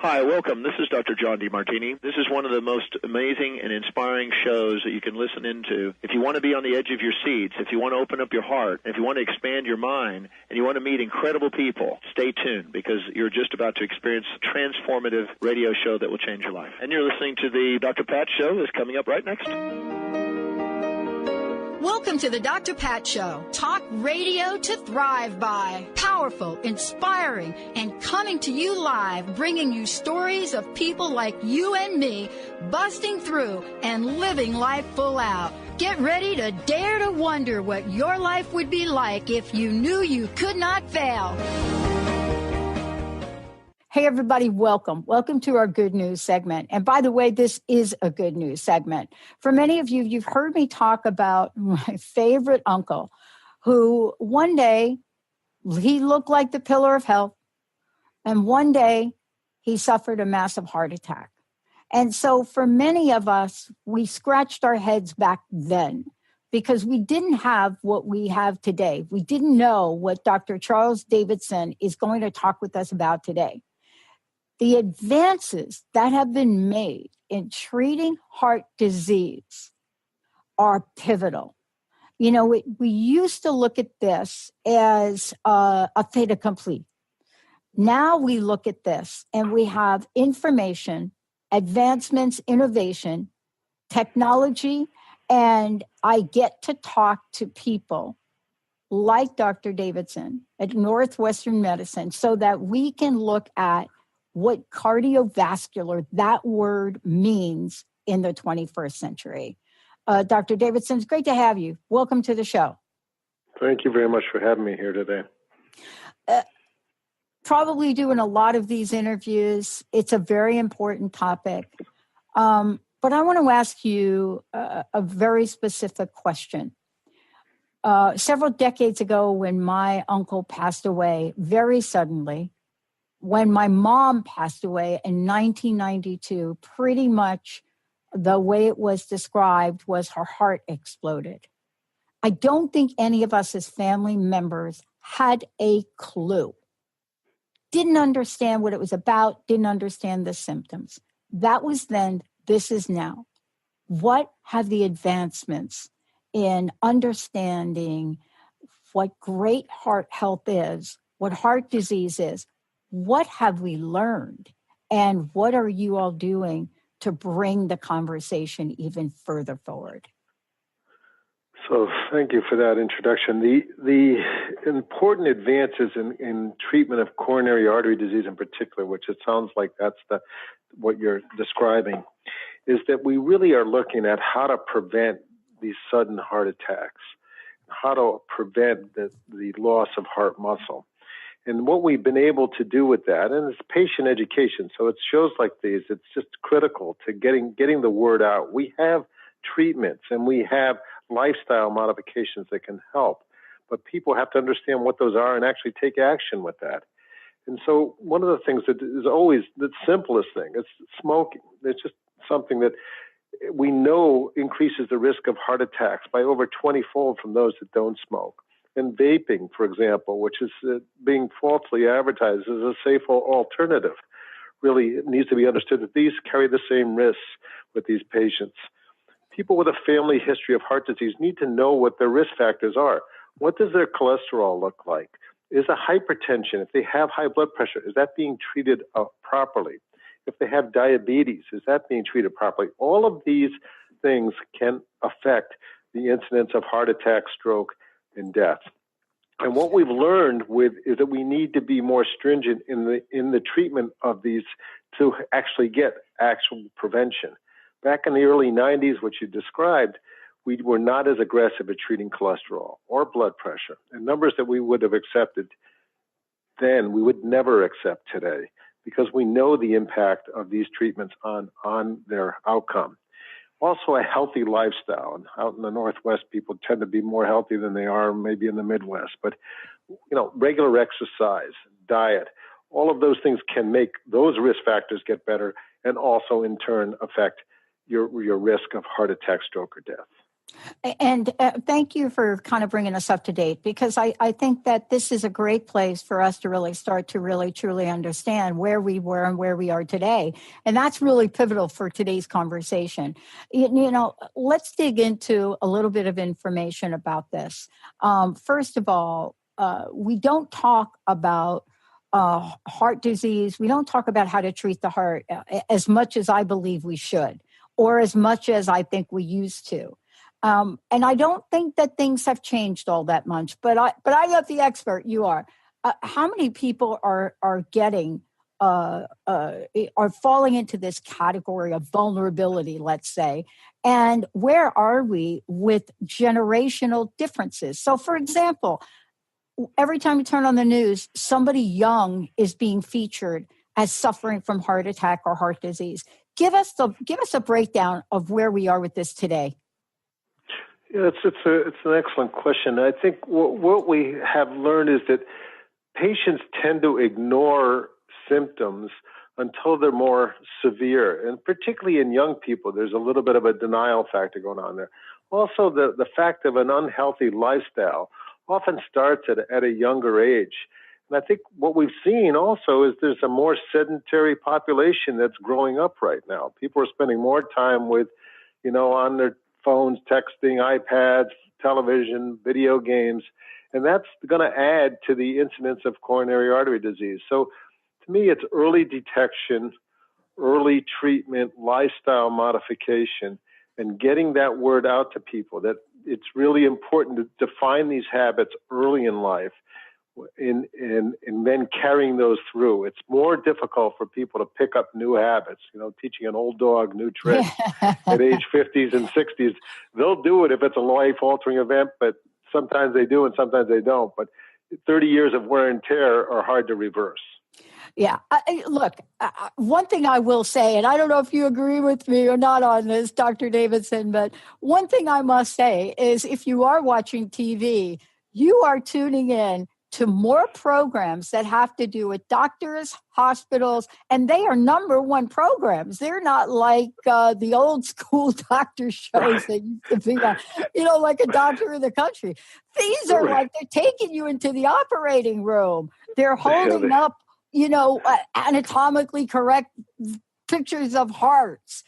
Hi, welcome. This is Dr. John DeMartini. This is one of the most amazing and inspiring shows that you can listen into. If you want to be on the edge of your seats, if you want to open up your heart, if you want to expand your mind, and you want to meet incredible people, stay tuned because you're just about to experience a transformative radio show that will change your life. And you're listening to the Dr. Pat Show that's coming up right next. Welcome to the Dr. Pat Show. Talk radio to thrive by. Powerful, inspiring, and coming to you live, bringing you stories of people like you and me, busting through and living life full out. Get ready to dare to wonder what your life would be like if you knew you could not fail. Hey, everybody, welcome. Welcome to our good news segment. And by the way, this is a good news segment. For many of you, you've heard me talk about my favorite uncle, who one day, he looked like the pillar of health, and one day, he suffered a massive heart attack. And so for many of us, we scratched our heads back then because we didn't have what we have today. We didn't know what Dr. Charles Davidson is going to talk with us about today. The advances that have been made in treating heart disease are pivotal. You know, we used to look at this as a fait accompli. Now we look at this and we have information, advancements, innovation, technology, and I get to talk to people like Dr. Davidson at Northwestern Medicine so that we can look at what cardiovascular, that word means in the 21st century. Dr. Davidson, it's great to have you. Welcome to the show. Thank you very much for having me here today. Probably doing a lot of these interviews. It's a very important topic. But I want to ask you a very specific question. Several decades ago, when my uncle passed away very suddenly, when my mom passed away in 1992, pretty much the way it was described was her heart exploded. I don't think any of us as family members had a clue. Didn't understand what it was about, didn't understand the symptoms. That was then, this is now. What have the advancements in understanding what great heart health is, what heart disease is, what have we learned, and what are you all doing to bring the conversation even further forward? So thank you for that introduction. The important advances in treatment of coronary artery disease in particular, which it sounds like that's what you're describing, is that we really are looking at how to prevent these sudden heart attacks, how to prevent the loss of heart muscle. And what we've been able to do with that, and it's patient education, so it's shows like these, it's just critical to getting the word out. We have treatments and we have lifestyle modifications that can help, but people have to understand what those are and actually take action with that. And so one of the things that is always the simplest thing is smoking. It's just something that we know increases the risk of heart attacks by over 20-fold from those that don't smoke. And vaping, for example, which is being falsely advertised as a safer alternative, really needs to be understood that these carry the same risks with these patients. People with a family history of heart disease need to know what their risk factors are. What does their cholesterol look like? Is a hypertension, if they have high blood pressure, is that being treated properly? If they have diabetes, is that being treated properly? All of these things can affect the incidence of heart attack, stroke, and death. And what we've learned is that we need to be more stringent in the treatment of these to actually get actual prevention. Back in the early 90s, which you described, we were not as aggressive at treating cholesterol or blood pressure. And numbers that we would have accepted then, we would never accept today because we know the impact of these treatments on their outcome. Also, a healthy lifestyle. And out in the Northwest, people tend to be more healthy than they are maybe in the Midwest. But, regular exercise, diet, all of those things can make those risk factors get better and also, in turn, affect your risk of heart attack, stroke, or death. And thank you for kind of bringing us up to date, because I think that this is a great place for us to really start to really truly understand where we were and where we are today. And that's really pivotal for today's conversation. You know, let's dig into a little bit of information about this. First of all, we don't talk about heart disease. We don't talk about how to treat the heart as much as I believe we should, or as much as I think we used to. And I don't think that things have changed all that much, but I'm not the expert. You are. How many people are getting are falling into this category of vulnerability, let's say, and where are we with generational differences? So, for example, every time you turn on the news, somebody young is being featured as suffering from heart attack or heart disease. Give us a breakdown of where we are with this today. Yeah, it's an excellent question. I think what we have learned is that patients tend to ignore symptoms until they're more severe, and particularly in young people, there's a little bit of a denial factor going on there. Also, the fact of an unhealthy lifestyle often starts at a younger age. And I think what we've seen also is there's a more sedentary population that's growing up right now. People are spending more time with, on their phones, texting, iPads, television, video games, and that's going to add to the incidence of coronary artery disease. So to me, it's early detection, early treatment, lifestyle modification, and getting that word out to people that it's really important to define these habits early in life and then carrying those through. It's more difficult for people to pick up new habits, teaching an old dog new tricks at age 50s and 60s. They'll do it if it's a life-altering event, but sometimes they do and sometimes they don't. But 30 years of wear and tear are hard to reverse. Yeah. Look, one thing I will say, and I don't know if you agree with me or not on this, Dr. Davidson, but one thing I must say is if you are watching TV, you are tuning in to more programs that have to do with doctors, hospitals, and they are number one programs. They're not like the old school doctor shows that used to be like a doctor in the country. These are like they're taking you into the operating room. They're holding up, anatomically correct pictures of hearts.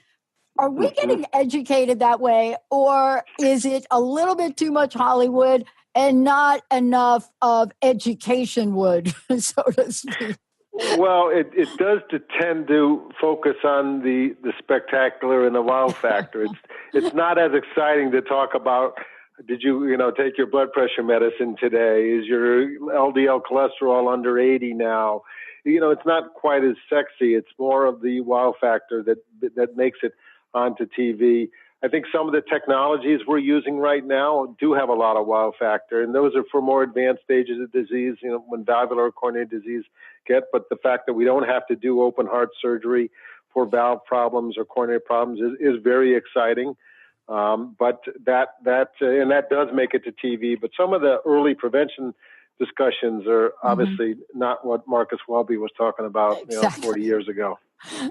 Are we getting educated that way, or is it a little bit too much Hollywood and not enough of education wood, so to speak? Well, it does tend to focus on the spectacular and the wow factor. It's not as exciting to talk about, did you take your blood pressure medicine today? Is your LDL cholesterol under 80 now? It's not quite as sexy. It's more of the wow factor that makes it onto TV. I think some of the technologies we're using right now do have a lot of wow factor, and those are for more advanced stages of disease, when valvular or coronary disease but the fact that we don't have to do open heart surgery for valve problems or coronary problems is very exciting. But that does make it to TV. But some of the early prevention discussions are obviously not what Marcus Welby was talking about 40 years ago.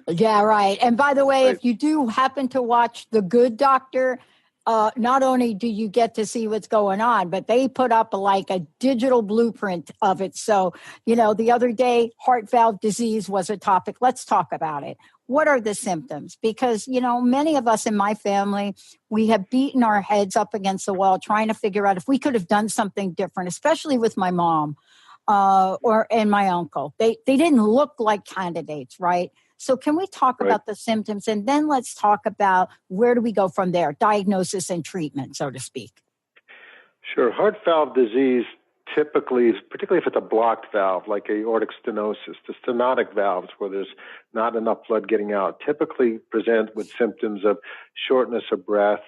Yeah, right. And by the way, if you do happen to watch The Good Doctor, not only do you get to see what's going on, but they put up like a digital blueprint of it. So, the other day, heart valve disease was a topic. Let's talk about it. What are the symptoms? Because, many of us in my family, we have beaten our heads up against the wall trying to figure out if we could have done something different, especially with my mom and my uncle. They didn't look like candidates, right? So can we talk about the symptoms, and then let's talk about where do we go from there, diagnosis and treatment, so to speak? Sure. Heart valve disease typically, particularly if it's a blocked valve like aortic stenosis, the stenotic valves where there's not enough blood getting out, typically present with symptoms of shortness of breath,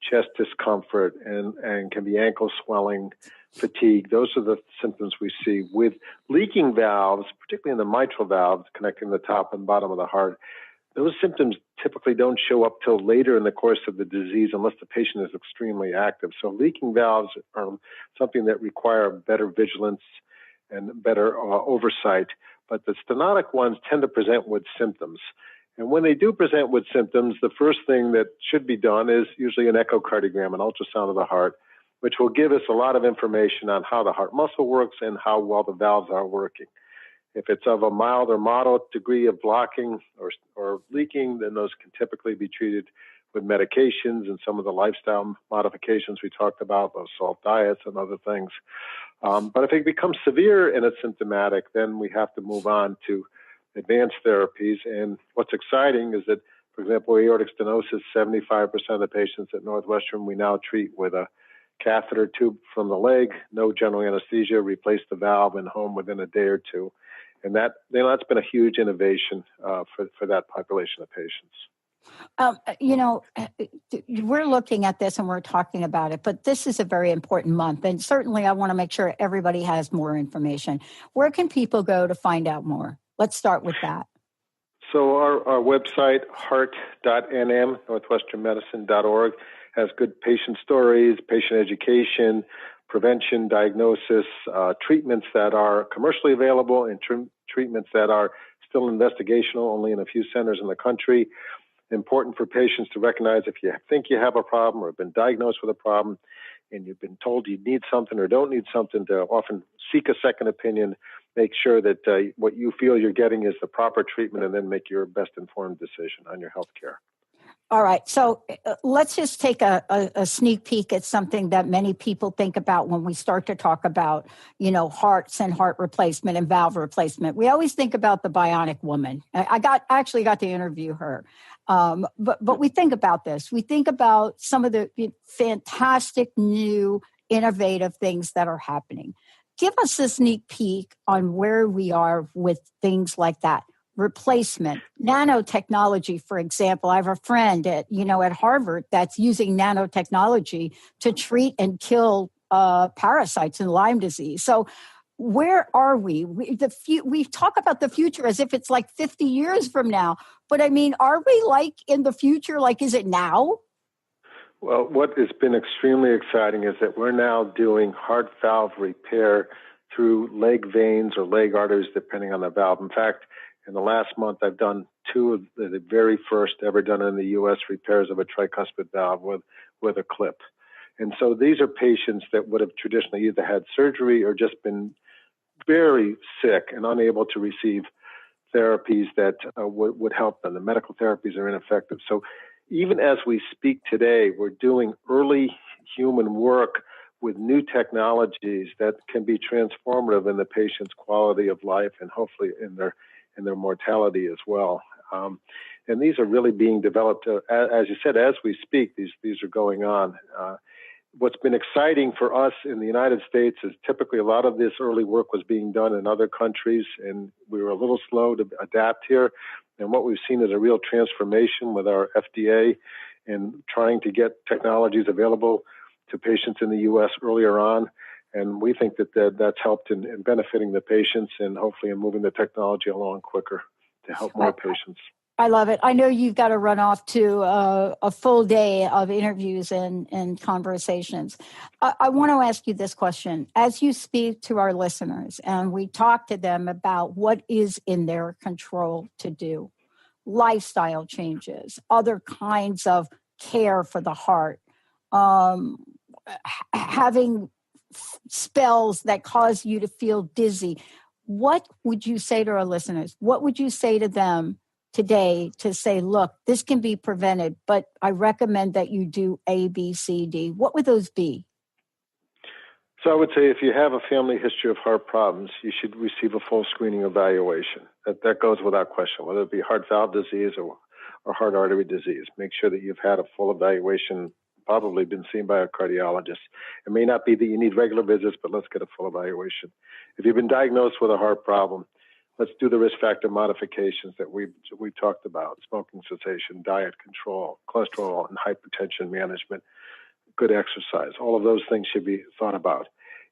chest discomfort, and can be ankle swelling, fatigue. Those are the symptoms we see. With leaking valves, particularly in the mitral valves connecting the top and bottom of the heart, those symptoms typically don't show up till later in the course of the disease unless the patient is extremely active. So leaking valves are something that require better vigilance and better oversight. But the stenotic ones tend to present with symptoms. And when they do present with symptoms, the first thing that should be done is usually an echocardiogram, an ultrasound of the heart, which will give us a lot of information on how the heart muscle works and how well the valves are working. If it's of a mild or moderate degree of blocking or leaking, then those can typically be treated with medications and some of the lifestyle modifications we talked about, those salt diets and other things. But if it becomes severe and it's symptomatic, then we have to move on to advanced therapies. And what's exciting is that, for example, aortic stenosis, 75% of the patients at Northwestern we now treat with a catheter tube from the leg, no general anesthesia, replace the valve and home within a day or two. And that's been a huge innovation for that population of patients. We're looking at this and we're talking about it, but this is a very important month. And certainly I want to make sure everybody has more information. Where can people go to find out more? Let's start with that. So our website, heart.nm, northwesternmedicine.org, has good patient stories, patient education, prevention, diagnosis, treatments that are commercially available, and treatments that are still investigational, only in a few centers in the country. Important for patients to recognize if you think you have a problem or have been diagnosed with a problem and you've been told you need something or don't need something, to often seek a second opinion, make sure that what you feel you're getting is the proper treatment, and then make your best informed decision on your health care. All right. So let's just take a sneak peek at something that many people think about when we start to talk about, hearts and heart replacement and valve replacement. We always think about the bionic woman. I actually got to interview her. But we think about this. We think about some of the fantastic new innovative things that are happening. Give us a sneak peek on where we are with things like that. Replacement, nanotechnology, for example. I have a friend at Harvard that's using nanotechnology to treat and kill parasites in Lyme disease. So where are we? We talk about the future as if it's like 50 years from now. But I mean, are we like in the future? Like, is it now? Well, what has been extremely exciting is that we're now doing heart valve repair through leg veins or leg arteries, depending on the valve. In fact, in the last month, I've done 2 of the very first ever done in the U.S. repairs of a tricuspid valve with a clip. And so these are patients that would have traditionally either had surgery or just been very sick and unable to receive therapies that would help them. The medical therapies are ineffective. So even as we speak today, we're doing early human work with new technologies that can be transformative in the patient's quality of life and hopefully in their mortality as well. And these are really being developed, as you said, as we speak. These are going on. What's been exciting for us in the United States is typically a lot of this early work was being done in other countries, and we were a little slow to adapt here. And what we've seen is a real transformation with our FDA in trying to get technologies available to patients in the U.S. earlier on. And we think that that's helped in benefiting the patients and hopefully in moving the technology along quicker to help more patients. I love it. I know you've got to run off to a full day of interviews and conversations. I want to ask you this question. As you speak to our listeners and we talk to them about what is in their control to do, lifestyle changes, other kinds of care for the heart, having spells that cause you to feel dizzy. What would you say to our listeners? What would you say to them today to say, look, this can be prevented, but I recommend that you do A, B, C, D? What would those be? So I would say if you have a family history of heart problems, you should receive a full screening evaluation. That goes without question, whether it be heart valve disease or heart artery disease. Make sure that you've had a full evaluation, probably been seen by a cardiologist. It may not be that you need regular visits, but let's get a full evaluation. If you've been diagnosed with a heart problem, let's do the risk factor modifications that we've talked about: smoking cessation, diet control, cholesterol and hypertension management, good exercise. All of those things should be thought about.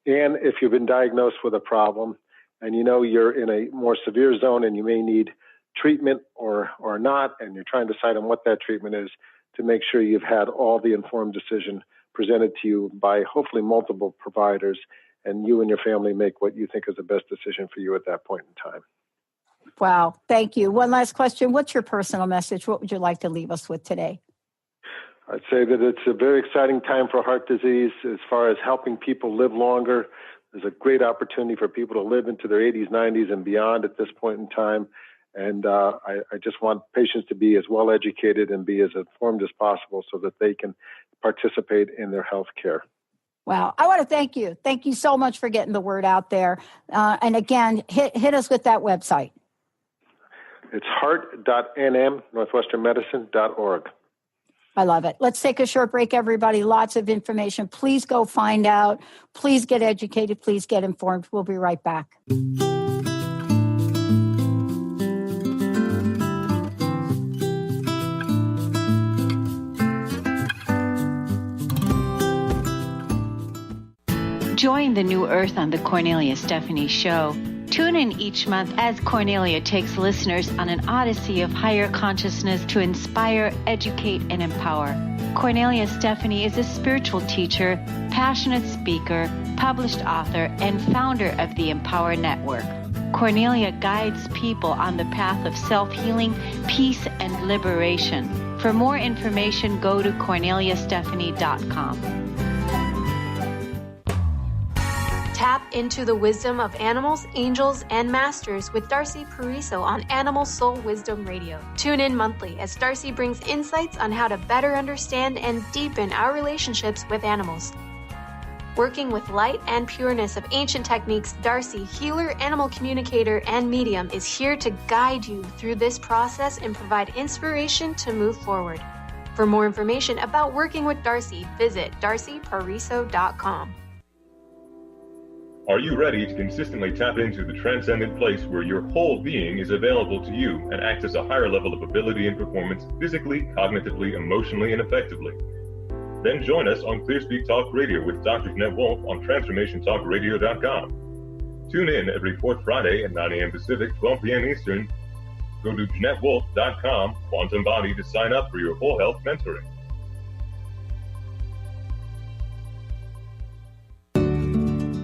And if you've been diagnosed with a problem and you know you're in a more severe zone and you may need treatment or not, and you're trying to decide on what that treatment is, to make sure you've had all the informed decision presented to you by hopefully multiple providers, and you and your family make what you think is the best decision for you at that point in time. Wow. Thank you. One last question. What's your personal message? What would you like to leave us with today? I'd say that it's a very exciting time for heart disease as far as helping people live longer. There's a great opportunity for people to live into their 80s, 90s, and beyond at this point in time. And I just want patients to be as well educated and be as informed as possible so that they can participate in their health care. Wow. I want to thank you. Thank you so much for getting the word out there. And again, hit us with that website. It's heart.nm, northwesternmedicine.org. I love it. Let's take a short break, everybody. Lots of information. Please go find out. Please get educated. Please get informed. We'll be right back. Join the new earth on the Cornelia Stephanie Show. Tune in each month as Cornelia takes listeners on an odyssey of higher consciousness to inspire, educate, and empower. Cornelia Stephanie is a spiritual teacher, passionate speaker, published author, and founder of the Empower Network. Cornelia guides people on the path of self-healing, peace, and liberation. For more information, go to CorneliaStephanie.com. Tap into the wisdom of animals, angels, and masters with Darcy Pariso on Animal Soul Wisdom Radio. Tune in monthly as Darcy brings insights on how to better understand and deepen our relationships with animals. Working with light and pureness of ancient techniques, Darcy, healer, animal communicator, and medium, is here to guide you through this process and provide inspiration to move forward. For more information about working with Darcy, visit darcypariso.com. Are you ready to consistently tap into the transcendent place where your whole being is available to you and access a higher level of ability and performance physically, cognitively, emotionally, and effectively? Then join us on ClearSpeak Talk Radio with Dr. Jeanette Wolf on TransformationTalkRadio.com. Tune in every fourth Friday at 9 a.m. Pacific, 12 p.m. Eastern. Go to JeanetteWolf.com, Quantum Body, to sign up for your whole health mentoring.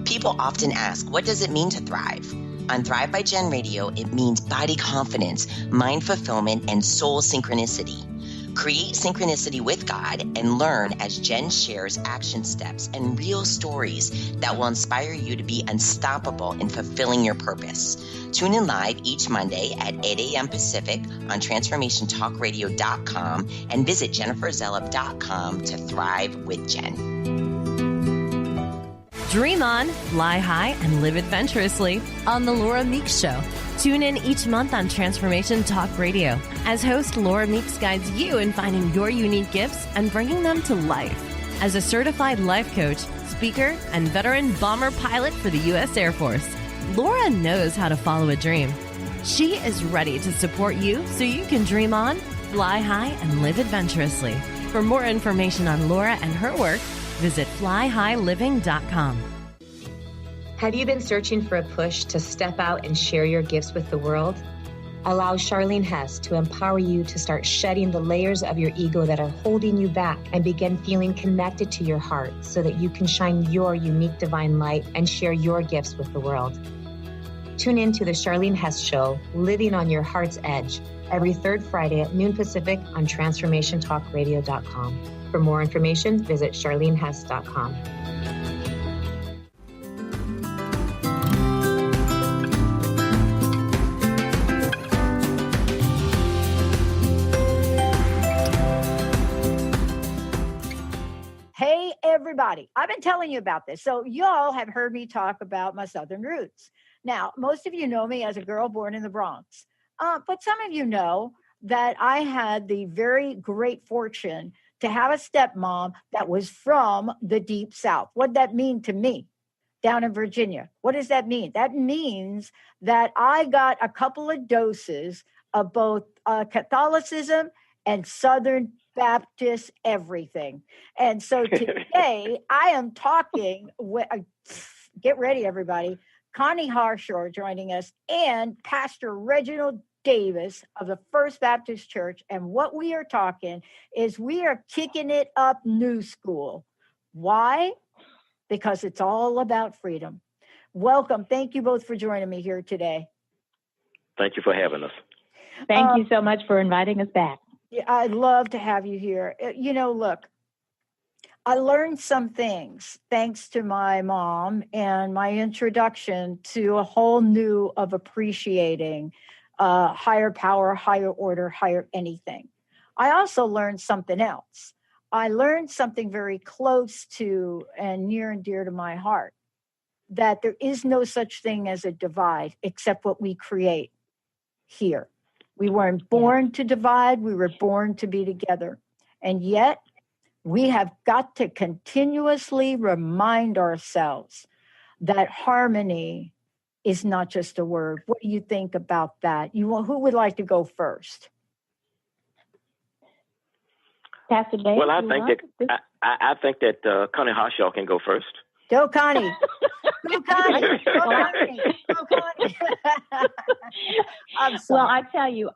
People often ask, what does it mean to thrive? On Thrive by Jen Radio, it means body confidence, mind fulfillment, and soul synchronicity. Create synchronicity with God and learn as Jen shares action steps and real stories that will inspire you to be unstoppable in fulfilling your purpose. Tune in live each Monday at 8 a.m. Pacific on TransformationTalkRadio.com and visit JenniferZellup.com to thrive with Jen. Dream on, fly high, and live adventurously on The Laura Meeks Show. Tune in each month on Transformation Talk Radio as host Laura Meeks guides you in finding your unique gifts and bringing them to life. As a certified life coach, speaker, and veteran bomber pilot for the U.S. Air Force, Laura knows how to follow a dream. She is ready to support you so you can dream on, fly high, and live adventurously. For more information on Laura and her work, visit flyhighliving.com. Have you been searching for a push to step out and share your gifts with the world? Allow Charlene Hess to empower you to start shedding the layers of your ego that are holding you back and begin feeling connected to your heart so that you can shine your unique divine light and share your gifts with the world. Tune in to the Charlene Hess Show, Living on Your Heart's Edge, every third Friday at noon Pacific on TransformationTalkRadio.com. For more information, visit CharleneHess.com. Hey, everybody. I've been telling you about this. So y'all have heard me talk about my Southern roots. Now, most of you know me as a girl born in the Bronx. But some of you know that I had the very great fortune to have a stepmom that was from the Deep South. What did that mean to me down in Virginia? What does that mean? That means that I got a couple of doses of both Catholicism and Southern Baptist everything. And so today I am talking with, get ready everybody, Connie Harshaw joining us and Pastor Reginald Davis of the First Baptist Church. And what we are talking is we are kicking it up new school. Why? Because it's all about freedom. Welcome. Thank you both for joining me here today. Thank you for having us. Thank you so much for inviting us back. I'd love to have you here. Look, I learned some things thanks to my mom and my introduction to a whole new of appreciating higher power, higher order, higher anything. I also learned something else. I learned something very close to and near and dear to my heart, that there is no such thing as a divide except what we create here. We weren't born to divide. We were born to be together. And yet we have got to continuously remind ourselves that harmony is not just a word. What do you think about that? Who would like to go first? Pastor Dave? Well, I think that Connie Harshaw can go first. Go, Connie. Go, Connie. Go, Connie. Go, Connie. I'm sorry. Well, I tell you,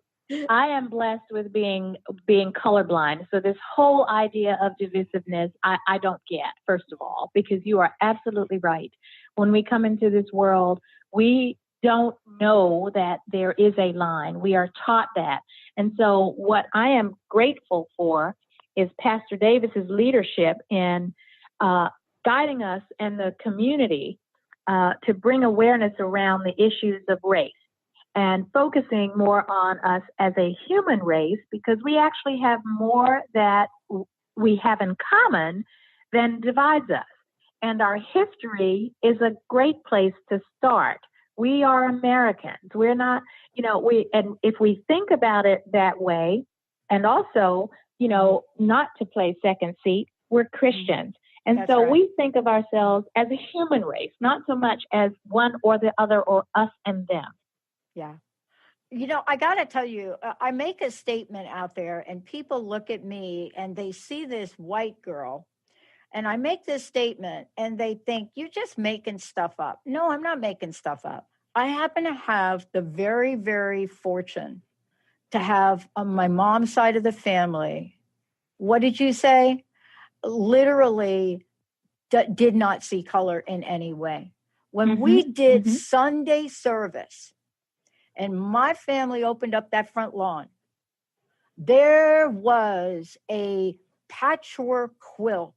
I am blessed with being colorblind. So this whole idea of divisiveness, I don't get, first of all, because you are absolutely right. When we come into this world, we don't know that there is a line. We are taught that. And so what I am grateful for is Pastor Davis's leadership in guiding us and the community to bring awareness around the issues of race and focusing more on us as a human race, because we actually have more that we have in common than divides us. And our history is a great place to start. We are Americans. We're not, and if we think about it that way, and also, not to play second seat, we're Christians. And That's so right. we think of ourselves as a human race, not so much as one or the other or us and them. Yeah. I got to tell you, I make a statement out there and people look at me and they see this white girl and I make this statement and they think, you're just making stuff up. No, I'm not making stuff up. I happen to have the very, very fortune to have on my mom's side of the family, what did you say? Literally did not see color in any way. When we did Sunday service and my family opened up that front lawn, there was a patchwork quilt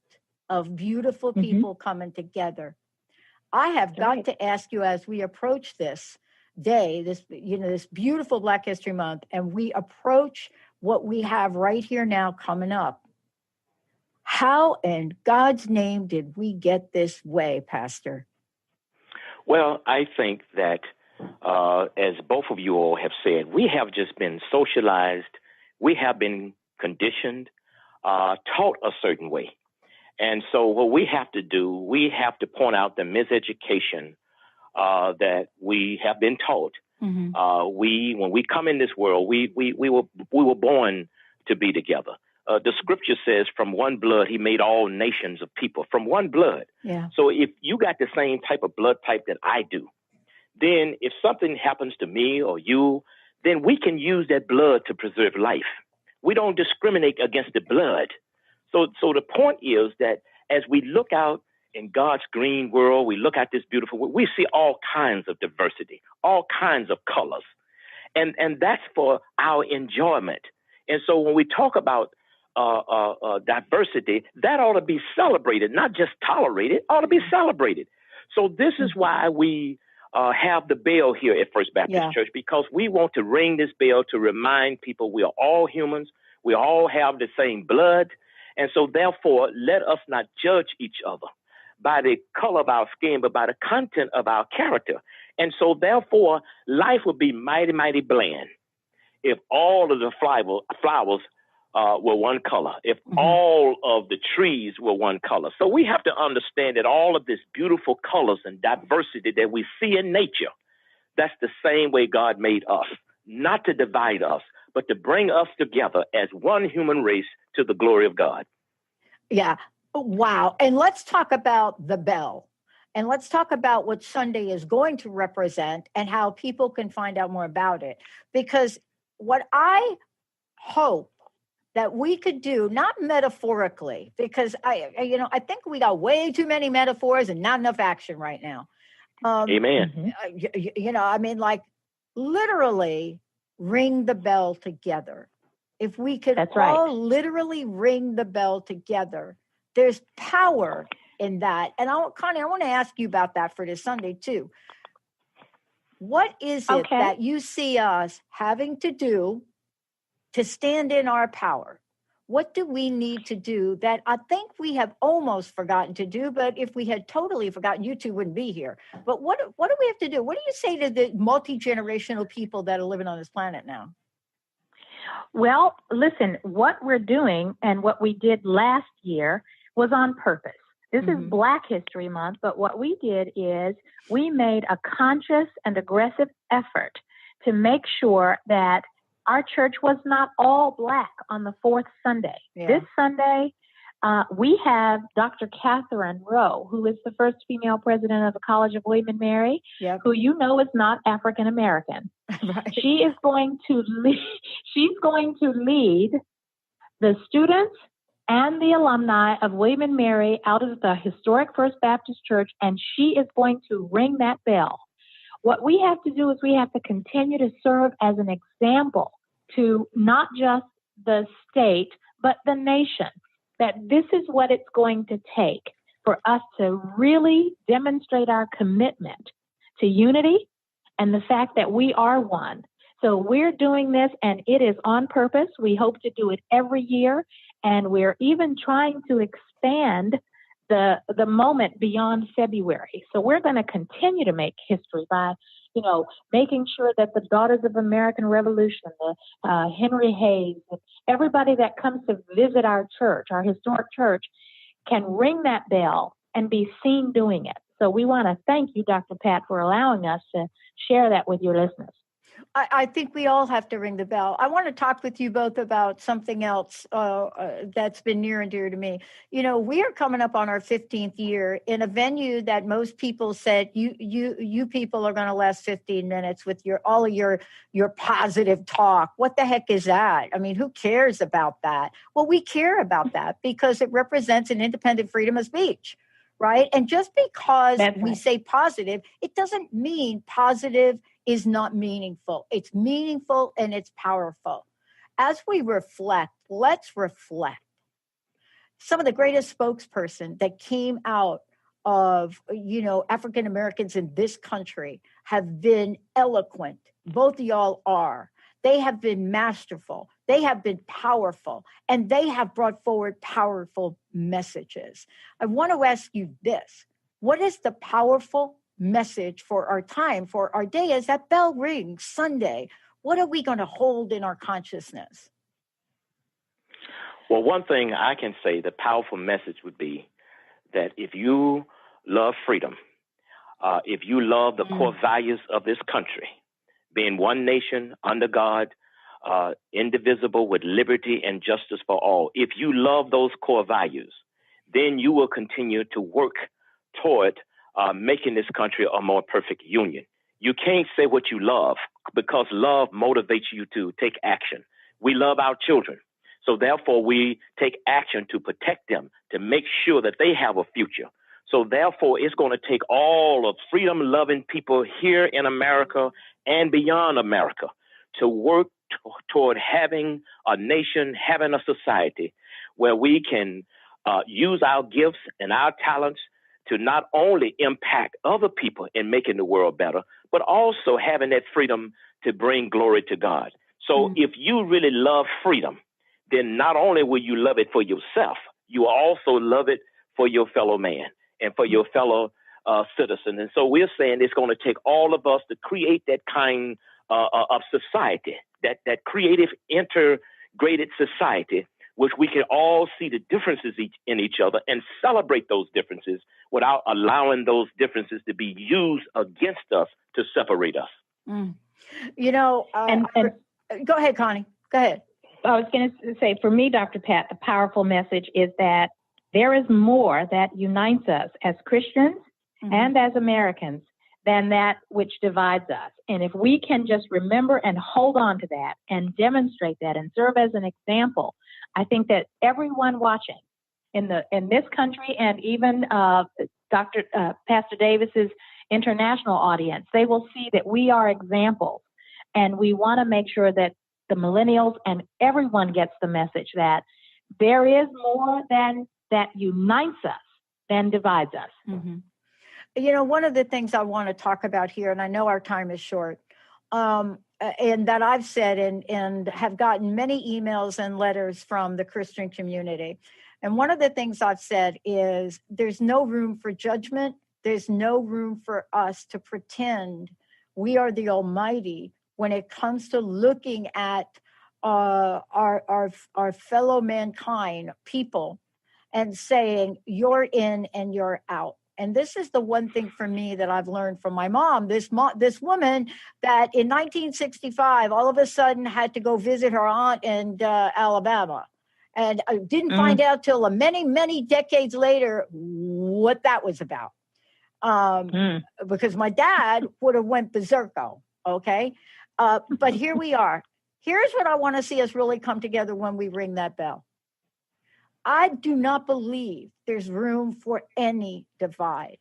of beautiful people coming together. I have got to ask you, as we approach this day, this beautiful Black History Month, and we approach what we have right here now coming up, how in God's name did we get this way, Pastor? Well, I think that, as both of you all have said, we have just been socialized. We have been conditioned, taught a certain way. And so what we have to do, we have to point out the miseducation that we have been taught. When we come in this world, we were born to be together. The scripture says, from one blood, he made all nations of people, from one blood. Yeah. So if you got the same type of blood type that I do, then if something happens to me or you, then we can use that blood to preserve life. We don't discriminate against the blood. So the point is that as we look out in God's green world, we look at this beautiful world, we see all kinds of diversity, all kinds of colors. And that's for our enjoyment. And so when we talk about diversity, that ought to be celebrated, not just tolerated, ought to be celebrated. So this is why we have the bell here at First Baptist Church, because we want to ring this bell to remind people we are all humans. We all have the same blood. And so therefore, let us not judge each other by the color of our skin, but by the content of our character. And so therefore, life would be mighty, mighty bland if all of the flowers were one color, if all of the trees were one color. So we have to understand that all of this beautiful colors and diversity that we see in nature, that's the same way God made us, not to divide us, but to bring us together as one human race to the glory of God. Yeah. Wow. And let's talk about the bell. And let's talk about what Sunday is going to represent and how people can find out more about it. Because what I hope that we could do, not metaphorically, because I think we got way too many metaphors and not enough action right now. Amen. literally ring the bell together. If we could all literally ring the bell together, there's power in that. And Connie, I want to ask you about that for this Sunday too. What is it that you see us having to do to stand in our power? What do we need to do that I think we have almost forgotten to do, but if we had totally forgotten, you two wouldn't be here. But what do we have to do? What do you say to the multi-generational people that are living on this planet now? Well, listen, what we're doing and what we did last year was on purpose. This is Black History Month, but what we did is we made a conscious and aggressive effort to make sure that our church was not all Black on the fourth Sunday. Yeah. This Sunday, we have Dr. Catherine Rowe, who is the first female president of the College of William and Mary, who you know is not African American. Right. She is going to lead the students and the alumni of William and Mary out of the historic First Baptist Church, and she is going to ring that bell. What we have to do is we have to continue to serve as an example to not just the state, but the nation, that this is what it's going to take for us to really demonstrate our commitment to unity and the fact that we are one. So we're doing this, and it is on purpose. We hope to do it every year, and we're even trying to expand the moment beyond February. So we're going to continue to make history by, making sure that the Daughters of American Revolution, the Henry Hayes, everybody that comes to visit our church, our historic church, can ring that bell and be seen doing it. So we want to thank you, Dr. Pat, for allowing us to share that with your listeners. I think we all have to ring the bell. I want to talk with you both about something else that's been near and dear to me. We are coming up on our 15th year in a venue that most people said, you people are going to last 15 minutes with all of your positive talk. What the heck is that? I mean, who cares about that? Well, we care about that because it represents an independent freedom of speech, right? And just because we say positive, it doesn't mean positive is not meaningful. It's meaningful and it's powerful. As we reflect, let's reflect. Some of the greatest spokesperson that came out of, African Americans in this country have been eloquent. Both of y'all are. They have been masterful. They have been powerful, and they have brought forward powerful messages. I want to ask you this. What is the powerful message for our time, for our day, as that bell rings Sunday? What are we going to hold in our consciousness? Well, one thing I can say, the powerful message would be that if you love freedom, if you love the core values of this country, being one nation under God, indivisible with liberty and justice for all, if you love those core values, then you will continue to work toward making this country a more perfect union. You can't say what you love because love motivates you to take action. We love our children. So therefore, we take action to protect them, to make sure that they have a future. So therefore, it's going to take all of freedom-loving people here in America and beyond America to work toward having a nation, having a society where we can use our gifts and our talents to not only impact other people in making the world better, but also having that freedom to bring glory to God. So if you really love freedom, then not only will you love it for yourself, you will also love it for your fellow man and for your fellow citizen. And so we're saying it's going to take all of us to create that kind of society, that creative, integrated society, which we can all see the differences in each other and celebrate those differences without allowing those differences to be used against us to separate us. Go ahead, Connie. Go ahead. I was going to say, for me, Dr. Pat, the powerful message is that there is more that unites us as Christians and as Americans than that which divides us. And if we can just remember and hold on to that and demonstrate that and serve as an example, I think that everyone watching in this country and even Pastor Davis's international audience, they will see that we are examples And we want to make sure that the millennials and everyone gets the message that there is more that unites us than divides us. Mm-hmm. You know, one of the things I want to talk about here, and I know our time is short, and that I've said and have gotten many emails and letters from the Christian community. And one of the things I've said is there's no room for judgment. There's no room for us to pretend we are the Almighty when it comes to looking at our fellow mankind, people, and saying you're in and you're out. And this is the one thing for me that I've learned from my mom. This woman that in 1965 all of a sudden had to go visit her aunt in Alabama, and I didn't find out till many, many decades later what that was about. Because my dad would have went berserko, okay? But here we are. Here's what I want to see us really come together when we ring that bell. I do not believe there's room for any divide.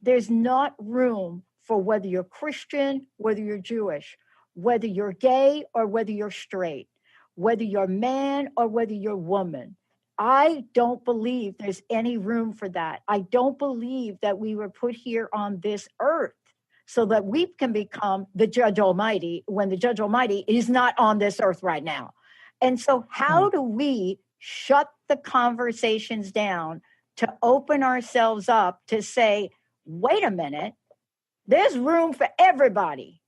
There's not room for whether you're Christian, whether you're Jewish, whether you're gay or whether you're straight, whether you're man or whether you're woman. I don't believe there's any room for that. I don't believe that we were put here on this earth so that we can become the Judge Almighty when the Judge Almighty is not on this earth right now. And so how do we shut the conversations down to open ourselves up to say, wait a minute, there's room for everybody.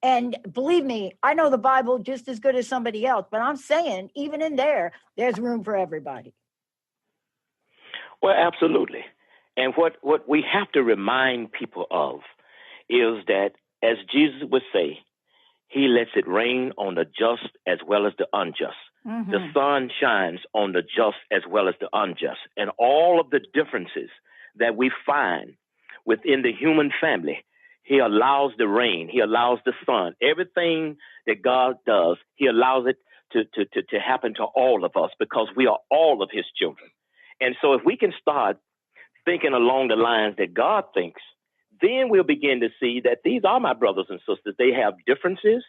And believe me, I know the Bible just as good as somebody else, but I'm saying even in there's room for everybody. Well, absolutely. And what we have to remind people of is that, as Jesus would say, he lets it rain on the just as well as the unjust. Mm-hmm. The sun shines on the just as well as the unjust. And all of the differences that we find within the human family, he allows the rain, he allows the sun, everything that God does, he allows it to happen to all of us because we are all of his children. And so if we can start thinking along the lines that God thinks, then we'll begin to see that these are my brothers and sisters. They have differences.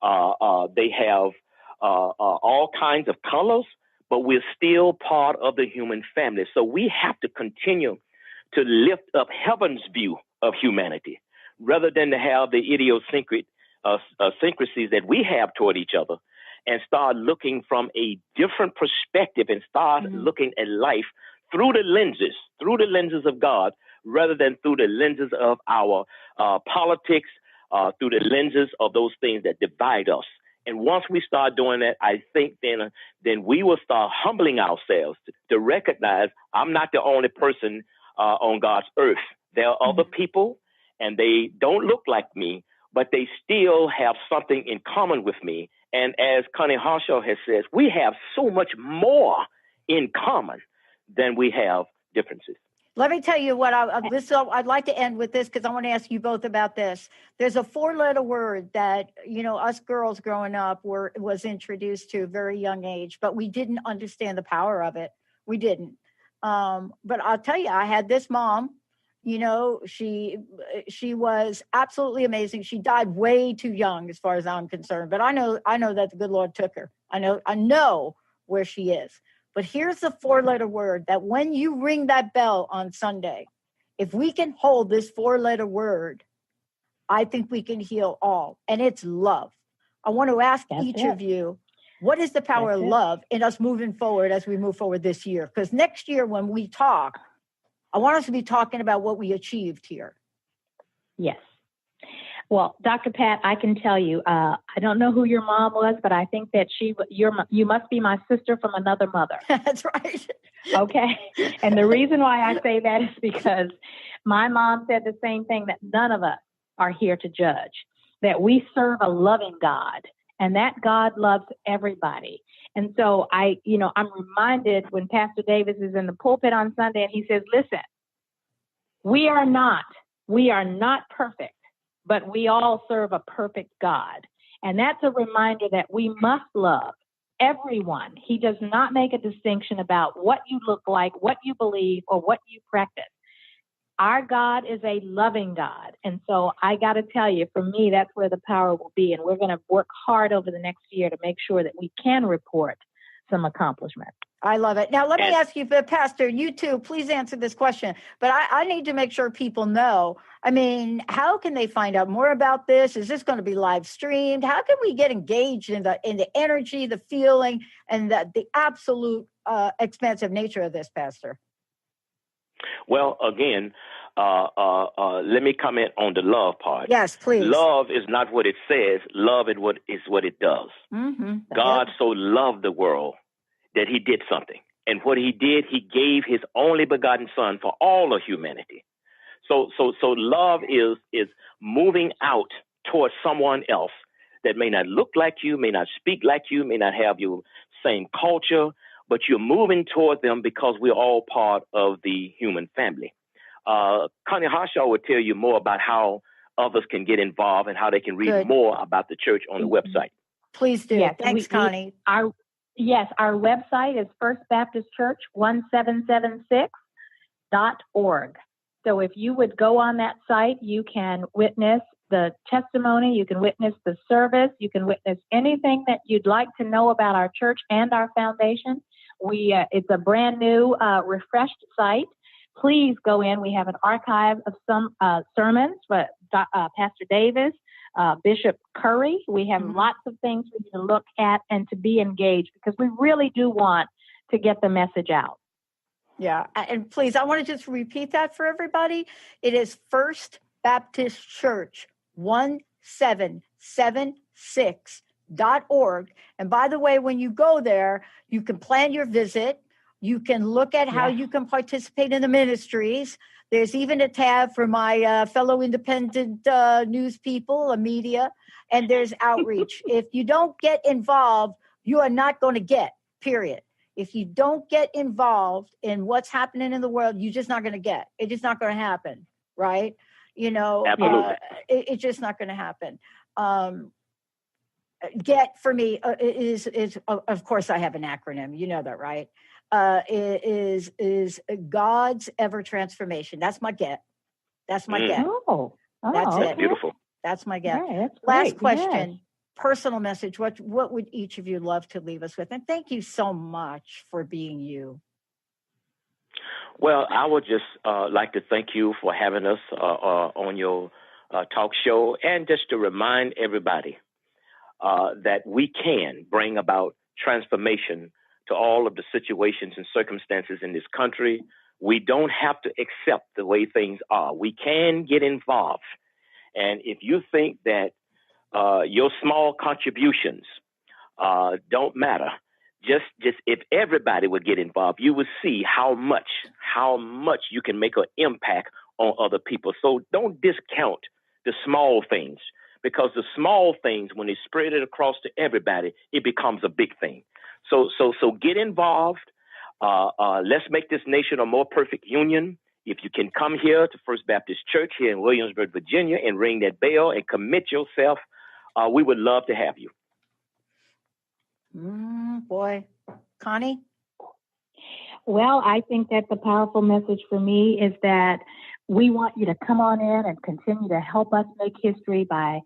They have all kinds of colors, but we're still part of the human family. So we have to continue to lift up heaven's view of humanity rather than to have the idiosyncrasies that we have toward each other, and start looking from a different perspective and start looking at life through the lenses of God, rather than through the lenses of our politics, through the lenses of those things that divide us. And once we start doing that, I think then we will start humbling ourselves to recognize I'm not the only person on God's earth. There are other people, and they don't look like me, but they still have something in common with me. And as Connie Harshaw has said, we have so much more in common than we have differences. Let me tell you what I'd like to end with this because I want to ask you both about this. There's a 4-letter word that, us girls growing up was introduced to a very young age, but we didn't understand the power of it. We didn't. But I'll tell you, I had this mom, she was absolutely amazing. She died way too young as far as I'm concerned, but I know that the good Lord took her. I know where she is. But here's the 4-letter word that when you ring that bell on Sunday, if we can hold this 4-letter word, I think we can heal all. And it's love. I want to ask each of you, what is the power of love in us moving forward as we move forward this year? Because next year when we talk, I want us to be talking about what we achieved here. Yes. Well, Dr. Pat, I can tell you, I don't know who your mom was, but I think that you must be my sister from another mother. That's right. Okay. And the reason why I say that is because my mom said the same thing, that none of us are here to judge, that we serve a loving God, and that God loves everybody. And so I'm reminded when Pastor Davis is in the pulpit on Sunday and he says, listen, we are not perfect, but we all serve a perfect God. And that's a reminder that we must love everyone. He does not make a distinction about what you look like, what you believe, or what you practice. our God is a loving God. And so I got to tell you, for me, that's where the power will be. And we're going to work hard over the next year to make sure that we can report some accomplishment. I love it. Now, let me ask you, Pastor, you too, please answer this question. But I need to make sure people know. I mean, how can they find out more about this? Is this going to be live streamed? How can we get engaged in the energy, the feeling, and the absolute expansive nature of this, Pastor? Well, again, let me comment on the love part. Yes, please. Love is not what it says. Love is what it does. Mm-hmm. God so loved the world that he did something. And what he did, he gave his only begotten son for all of humanity. So love is moving out towards someone else that may not look like you, may not speak like you, may not have your same culture, but you're moving toward them because we're all part of the human family. Connie Harshaw will tell you more about how others can get involved and how they can read more about the church on the website. Please do. Yes, thanks, Connie. Our website is First Baptist Church 1776.org. So if you would go on that site, you can witness the testimony, you can witness the service, you can witness anything that you'd like to know about our church and our foundation. It's a brand new, refreshed site. Please go in. We have an archive of some sermons, but Pastor Davis, Bishop Curry. We have lots of things for you to look at and to be engaged because we really do want to get the message out. Yeah. And please, I want to just repeat that for everybody. It is First Baptist Church 1776.org. And by the way, when you go there, you can plan your visit. You can look at how you can participate in the ministries. There's even a tab for my fellow independent news people, media, and there's outreach. If you don't get involved, you are not going to get, period. If you don't get involved in what's happening in the world, you're just not going to get. It's just not going to happen, right? You know, it's just not going to happen. Get for me is of course I have an acronym. You know that, right? Is God's ever transformation. That's my get. That's my get. That's it. Beautiful. That's my get. Yeah, that's Last great. question. Yes. Personal message. What would each of you love to leave us with? And thank you so much for being you. Well, I would just like to thank you for having us on your talk show, and just to remind everybody that we can bring about transformation to all of the situations and circumstances in this country. We don't have to accept the way things are. We can get involved. And if you think that your small contributions don't matter, just if everybody would get involved, you would see how much you can make an impact on other people. So don't discount the small things, because the small things, when they spread it across to everybody, it becomes a big thing. So get involved. Let's make this nation a more perfect union. If you can come here to First Baptist Church here in Williamsburg, Virginia, and ring that bell and commit yourself, we would love to have you. Boy. Connie? Well, I think that the powerful message for me is that we want you to come on in and continue to help us make history by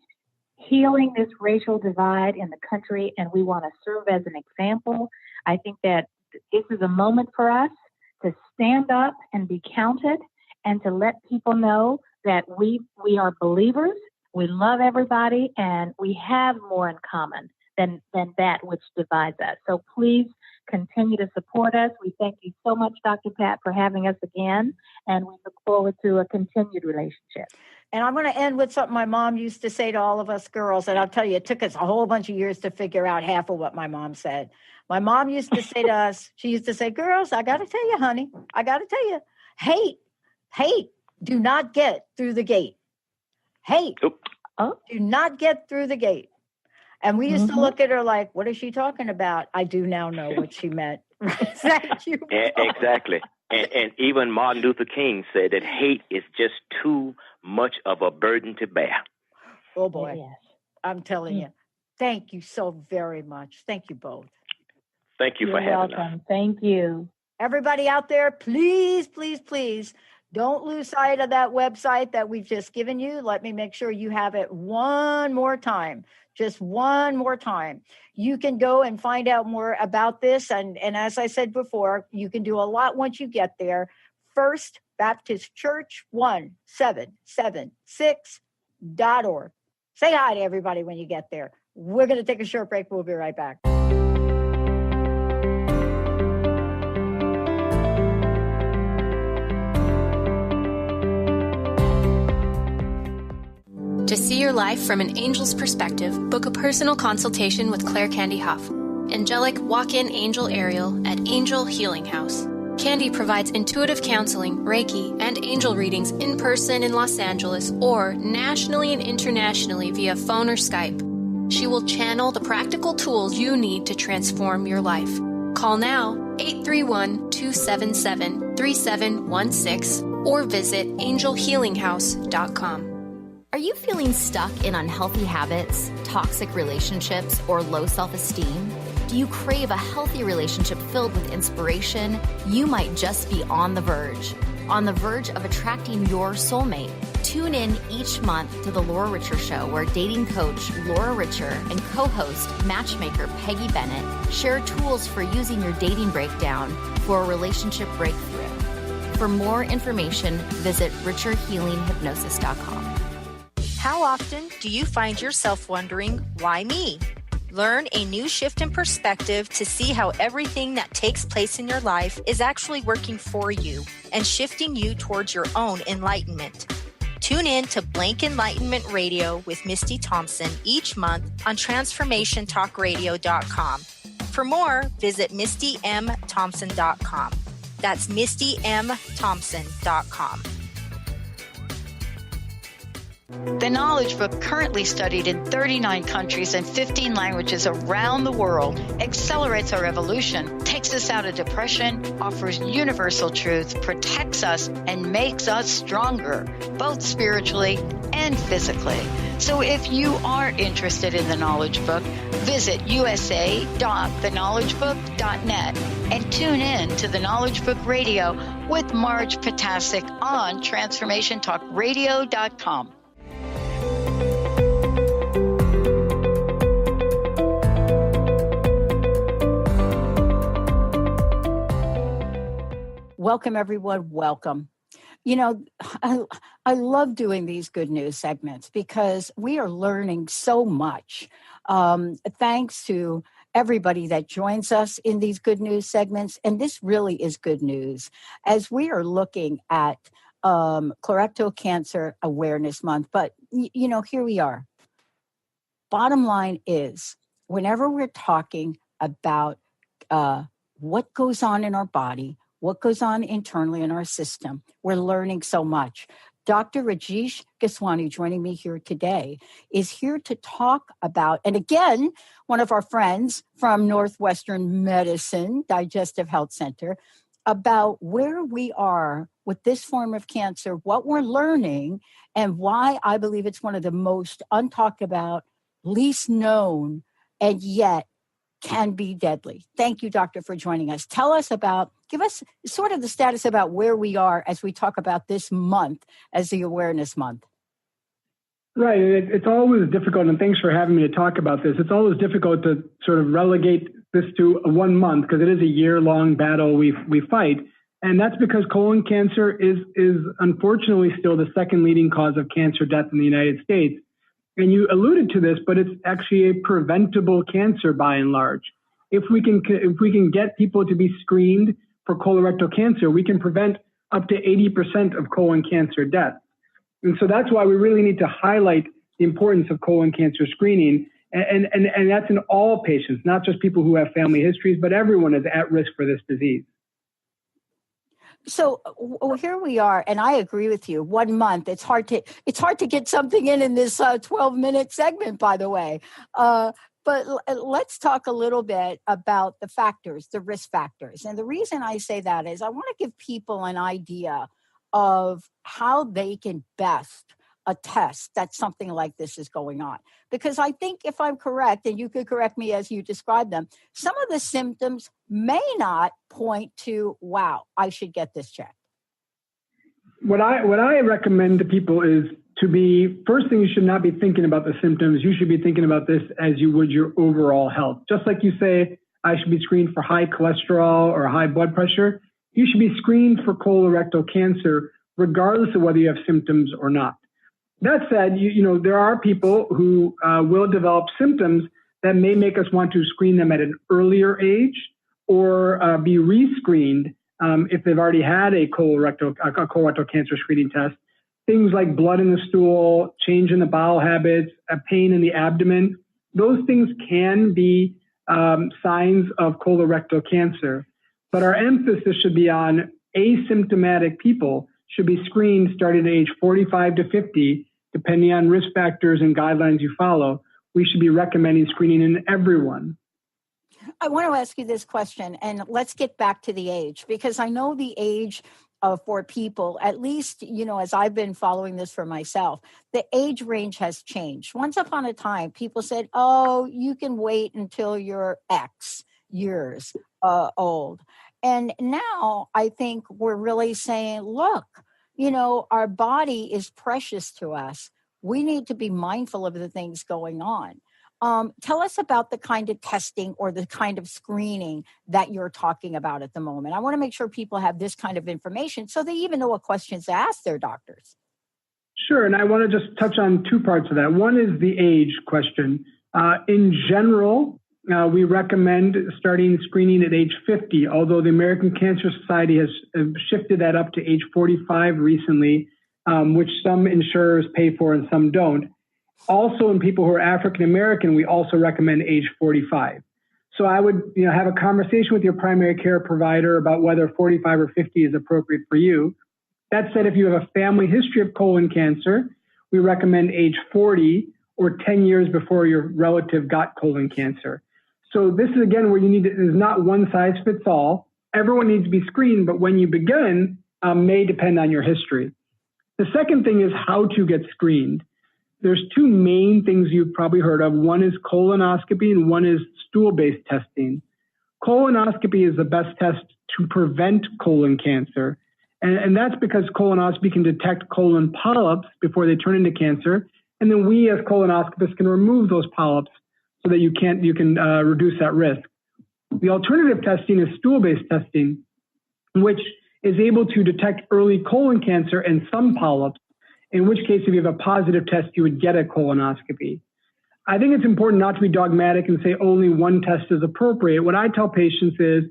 healing this racial divide in the country, and we want to serve as an example. I think that this is a moment for us to stand up and be counted and to let people know that we are believers, we love everybody, and we have more in common than that which divides us. So please continue to support us. We thank you so much, Dr. Pat, for having us again, and we look forward to a continued relationship. And I'm going to end with something my mom used to say to all of us girls, and I'll tell you, it took us a whole bunch of years to figure out half of what my mom said. My mom used to say to us, she used to say, girls, I got to tell you, honey, I got to tell you, hate, do not get through the gate. Hate, do not get through the gate. And we used to look at her like, what is she talking about? I do now know what she meant. Thank you. Exactly. And even Martin Luther King said that hate is just too much of a burden to bear. Oh, boy. Yes. I'm telling you. Thank you so very much. Thank you both. Thank you for having us. You're welcome. Thank you. Everybody out there, please, please, please Don't lose sight of that website that we've just given you. Let me make sure you have it one more time. Just one more time. You can go and find out more about this. And as I said before, you can do a lot once you get there. First Baptist Church 1776.org. Say hi to everybody when you get there. We're going to take a short break. We'll be right back. To see your life from an angel's perspective, book a personal consultation with Claire Candy Huff, angelic walk-in angel Ariel at Angel Healing House. Candy provides intuitive counseling, Reiki, and angel readings in person in Los Angeles or nationally and internationally via phone or Skype. She will channel the practical tools you need to transform your life. Call now 831-277-3716 or visit angelhealinghouse.com. Are you feeling stuck in unhealthy habits, toxic relationships, or low self-esteem? Do you crave a healthy relationship filled with inspiration? You might just be on the verge of attracting your soulmate. Tune in each month to The Laura Richer Show, where dating coach Laura Richer and co-host matchmaker Peggy Bennett share tools for using your dating breakdown for a relationship breakthrough. For more information, visit richerhealinghypnosis.com. How often do you find yourself wondering, why me? Learn a new shift in perspective to see how everything that takes place in your life is actually working for you and shifting you towards your own enlightenment. Tune in to Blank Enlightenment Radio with Misty Thompson each month on TransformationTalkRadio.com. For more, visit MistyMThompson.com. That's MistyMThompson.com. The Knowledge Book, currently studied in 39 countries and 15 languages around the world, accelerates our evolution, takes us out of depression, offers universal truth, protects us, and makes us stronger, both spiritually and physically. So if you are interested in the Knowledge Book, visit usa.theknowledgebook.net and tune in to the Knowledge Book Radio with Marge Potasic on TransformationTalkRadio.com. Welcome, everyone. Welcome. You know, I love doing these good news segments because we are learning so much. Thanks to everybody that joins us in these good news segments. And this really is good news as we are looking at Colorectal Cancer Awareness Month. But, you know, here we are. Bottom line is, whenever we're talking about what goes on in our body, what goes on internally in our system, we're learning so much. Dr. Rajesh Goswami, joining me here today, is here to talk about, and again, one of our friends from Northwestern Medicine Digestive Health Center, about where we are with this form of cancer, what we're learning, and why I believe it's one of the most untalked about, least known, and yet can be deadly. Thank you, Doctor, for joining us. Give us sort of the status about where we are as we talk about this month as the Awareness Month. Right. It's always difficult, and thanks for having me to talk about this. It's always difficult to sort of relegate this to 1 month because it is a year-long battle we fight. And that's because colon cancer is unfortunately still the second leading cause of cancer death in the United States. And you alluded to this, but it's actually a preventable cancer by and large. If we can get people to be screened for colorectal cancer, we can prevent up to 80% of colon cancer deaths. And so that's why we really need to highlight the importance of colon cancer screening. And that's in all patients, not just people who have family histories, but everyone is at risk for this disease. So here we are, and I agree with you. 1 month, it's hard to get something in this 12-minute segment, by the way. But let's talk a little bit about the factors, the risk factors. And the reason I say that is I want to give people an idea of how they can best attest that something like this is going on. Because I think if I'm correct, and you could correct me as you describe them, some of the symptoms may not point to, wow, I should get this checked. What I recommend to people is first thing, you should not be thinking about the symptoms. You should be thinking about this as you would your overall health. Just like you say, I should be screened for high cholesterol or high blood pressure. You should be screened for colorectal cancer, regardless of whether you have symptoms or not. That said, there are people who will develop symptoms that may make us want to screen them at an earlier age or be rescreened if they've already had a colorectal cancer screening test. Things like blood in the stool, change in the bowel habits, a pain in the abdomen, those things can be signs of colorectal cancer. But our emphasis should be on asymptomatic people should be screened starting at age 45 to 50, depending on risk factors and guidelines you follow. We should be recommending screening in everyone. I want to ask you this question, and let's get back to the age, because I know the age for people, at least, as I've been following this for myself, the age range has changed. Once upon a time, people said, oh, you can wait until you're X years old. And now I think we're really saying, look, our body is precious to us. We need to be mindful of the things going on. Tell us about the kind of testing or the kind of screening that you're talking about at the moment. I want to make sure people have this kind of information so they even know what questions to ask their doctors. Sure. And I want to just touch on two parts of that. One is the age question. In general, we recommend starting screening at age 50, although the American Cancer Society has shifted that up to age 45 recently, which some insurers pay for and some don't. Also, in people who are African American, we also recommend age 45. So I would, have a conversation with your primary care provider about whether 45 or 50 is appropriate for you. That said, if you have a family history of colon cancer, we recommend age 40 or 10 years before your relative got colon cancer. So this is, again, where there's not one size fits all. Everyone needs to be screened, but when you begin, may depend on your history. The second thing is how to get screened. There's two main things you've probably heard of. One is colonoscopy and one is stool-based testing. Colonoscopy is the best test to prevent colon cancer. And that's because colonoscopy can detect colon polyps before they turn into cancer. And then we as colonoscopists can remove those polyps so that you can reduce that risk. The alternative testing is stool-based testing, which is able to detect early colon cancer and some polyps, in which case, if you have a positive test, you would get a colonoscopy. I think it's important not to be dogmatic and say only one test is appropriate. What I tell patients is,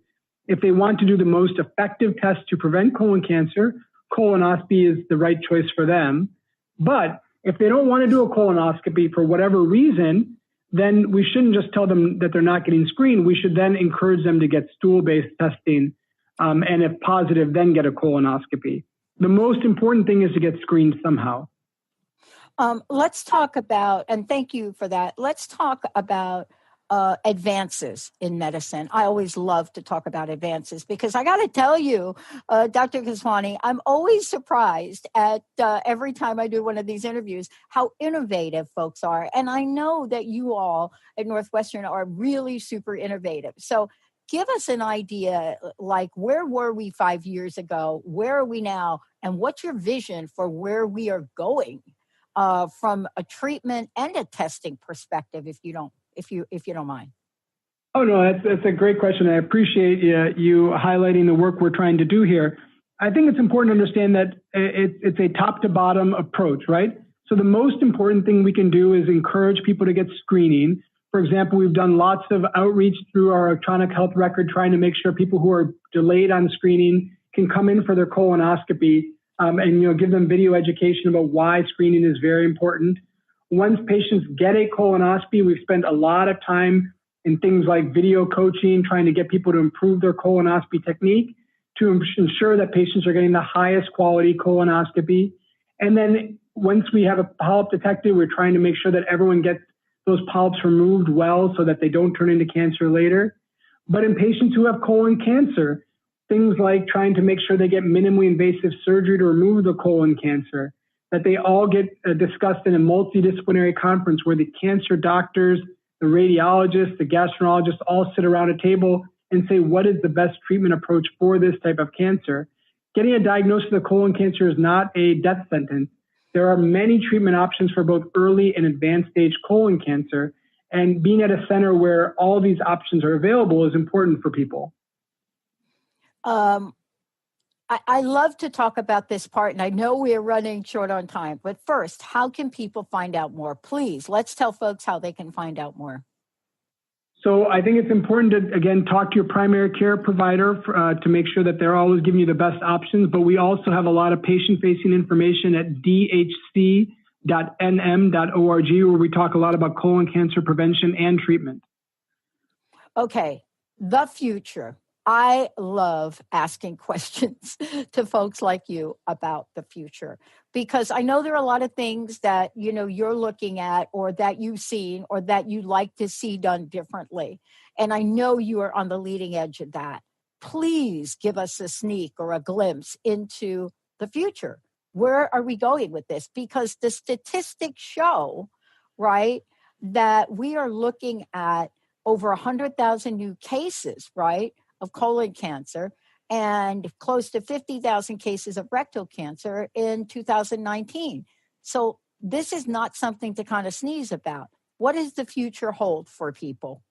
if they want to do the most effective test to prevent colon cancer, colonoscopy is the right choice for them. But if they don't want to do a colonoscopy for whatever reason, then we shouldn't just tell them that they're not getting screened. We should then encourage them to get stool-based testing, and if positive, then get a colonoscopy. The most important thing is to get screened somehow. Let's talk about, and thank you for that, let's talk about advances in medicine. I always love to talk about advances because I got to tell you, Dr. Keswani, I'm always surprised at every time I do one of these interviews, how innovative folks are. And I know that you all at Northwestern are really super innovative. So give us an idea, like where were we 5 years ago? Where are we now? And what's your vision for where we are going from a treatment and a testing perspective, if you don't mind? Oh, no, that's a great question. I appreciate you highlighting the work we're trying to do here. I think it's important to understand that it's a top to bottom approach, right? So the most important thing we can do is encourage people to get screening. For example, we've done lots of outreach through our electronic health record, trying to make sure people who are delayed on screening can come in for their colonoscopy, and give them video education about why screening is very important. Once patients get a colonoscopy, we've spent a lot of time in things like video coaching, trying to get people to improve their colonoscopy technique to ensure that patients are getting the highest quality colonoscopy. And then once we have a polyp detected, we're trying to make sure that everyone gets those polyps removed well so that they don't turn into cancer later. But in patients who have colon cancer, things like trying to make sure they get minimally invasive surgery to remove the colon cancer, that they all get discussed in a multidisciplinary conference where the cancer doctors, the radiologists, the gastroenterologists all sit around a table and say, what is the best treatment approach for this type of cancer? getting a diagnosis of colon cancer is not a death sentence. There are many treatment options for both early and advanced stage colon cancer. And being at a center where all these options are available is important for people. I love to talk about this part, and I know we are running short on time. But first, how can people find out more? Please, let's tell folks how they can find out more. So I think it's important to, again, talk to your primary care provider to make sure that they're always giving you the best options. But we also have a lot of patient-facing information at dhc.nm.org, where we talk a lot about colon cancer prevention and treatment. Okay, the future. I love asking questions to folks like you about the future, because I know there are a lot of things that, you know, you're looking at or that you've seen or that you'd like to see done differently. And I know you are on the leading edge of that. Please give us a sneak or a glimpse into the future. Where are we going with this? Because the statistics show, right, that we are looking at over 100,000 new cases, right, of colon cancer and close to 50,000 cases of rectal cancer in 2019. So this is not something to kind of sneeze about. What does the future hold for people?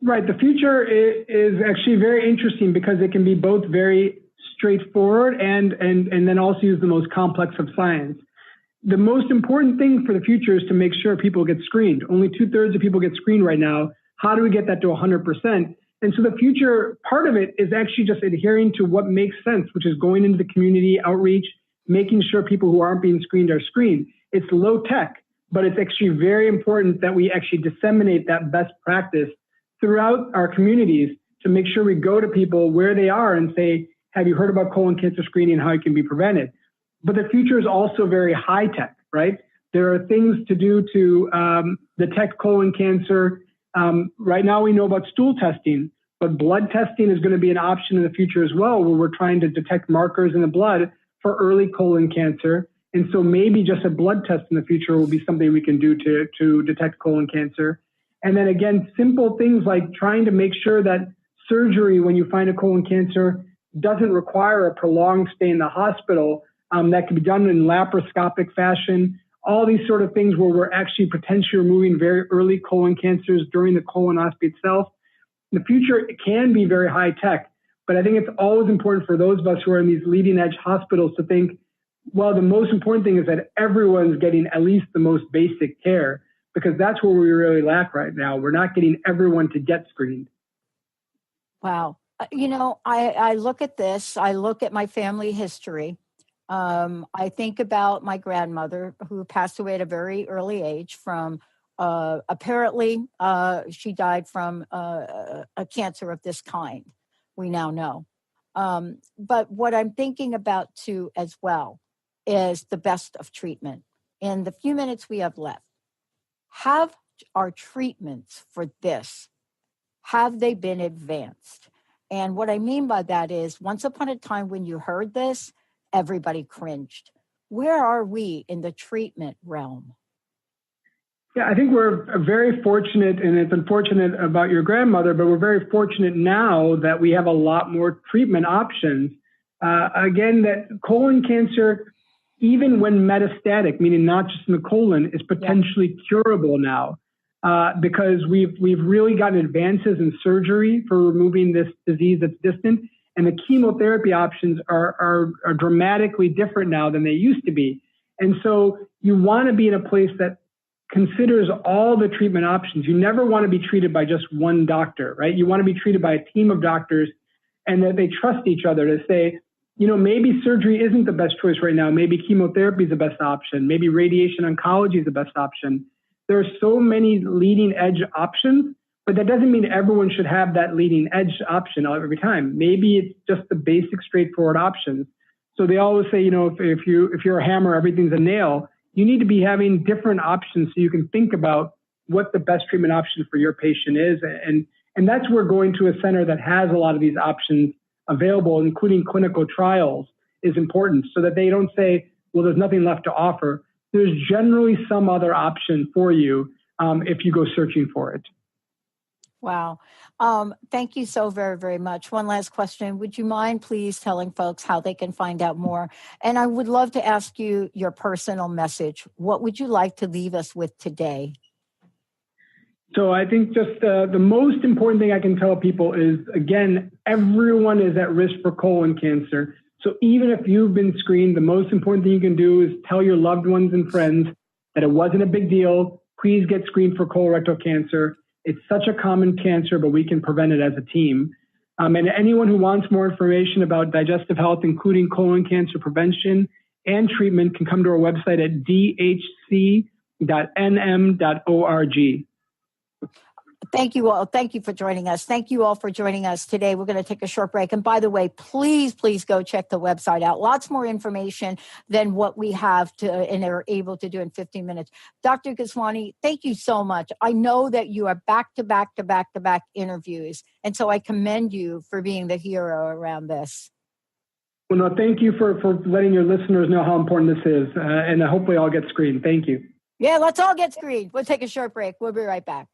Right. The future is actually very interesting because it can be both very straightforward and then also use the most complex of science. The most important thing for the future is to make sure people get screened. Only 2/3 of people get screened right now. How do we get that to 100%? And so the future part of it is actually just adhering to what makes sense, which is going into the community outreach, making sure people who aren't being screened are screened. It's low tech, but it's actually very important that we actually disseminate that best practice throughout our communities to make sure we go to people where they are and say, have you heard about colon cancer screening and how it can be prevented? But the future is also very high tech, right? There are things to do to detect colon cancer. Right now we know about stool testing, but blood testing is going to be an option in the future as well, where we're trying to detect markers in the blood for early colon cancer. And so maybe just a blood test in the future will be something we can do to detect colon cancer. And then again, simple things like trying to make sure that surgery, when you find a colon cancer, doesn't require a prolonged stay in the hospital. That can be done in laparoscopic fashion. All these sort of things where we're actually potentially removing very early colon cancers during the colonoscopy itself. In the future, it can be very high tech, but I think it's always important for those of us who are in these leading edge hospitals to think, well, the most important thing is that everyone's getting at least the most basic care, because that's where we really lack right now. We're not getting everyone to get screened. Wow. You know, I look at this, I look at my family history. I think about my grandmother who passed away at a very early age from, apparently she died from a cancer of this kind, we now know. But what I'm thinking about too as well is the best of treatment. In the few minutes we have left, have our treatments for this, have they been advanced? And what I mean by that is, once upon a time when you heard this, everybody cringed. Where are we in the treatment realm? Yeah, I think we're very fortunate, and it's unfortunate about your grandmother, but we're very fortunate now that we have a lot more treatment options. Again, that colon cancer, even when metastatic, meaning not just in the colon, is potentially curable now. Because we've really gotten advances in surgery for removing this disease that's distant, and the chemotherapy options are dramatically different now than they used to be. And so you want to be in a place that considers all the treatment options. You never want to be treated by just one doctor, right? You want to be treated by a team of doctors, and that they trust each other to say, you know, maybe surgery isn't the best choice right now. Maybe chemotherapy is the best option. Maybe radiation oncology is the best option. There are so many leading edge options, but that doesn't mean everyone should have that leading edge option every time. Maybe it's just the basic, straightforward options. So they always say, you know, if you're a hammer, everything's a nail. You need to be having different options so you can think about what the best treatment option for your patient is. And that's where going to a center that has a lot of these options available, including clinical trials, is important, so that they don't say, well, there's nothing left to offer. There's generally some other option for you if you go searching for it. Wow. Thank you so very, very much. One last question. Would you mind please telling folks how they can find out more? And I would love to ask you your personal message. What would you like to leave us with today? So I think just the most important thing I can tell people is, again, everyone is at risk for colon cancer. So even if you've been screened, the most important thing you can do is tell your loved ones and friends that it wasn't a big deal. Please get screened for colorectal cancer. It's such a common cancer, but we can prevent it as a team. And anyone who wants more information about digestive health, including colon cancer prevention and treatment, can come to our website at dhc.nm.org. Thank you all. Thank you for joining us. Thank you all for joining us today. We're going to take a short break. And by the way, please go check the website out. Lots more information than what we have and are able to do in 15 minutes. Dr. Ghoswani, thank you so much. I know that you are back-to-back interviews. And so I commend you for being the hero around this. Well, no, thank you for letting your listeners know how important this is. And hopefully I'll get screened. Thank you. Yeah, let's all get screened. We'll take a short break. We'll be right back.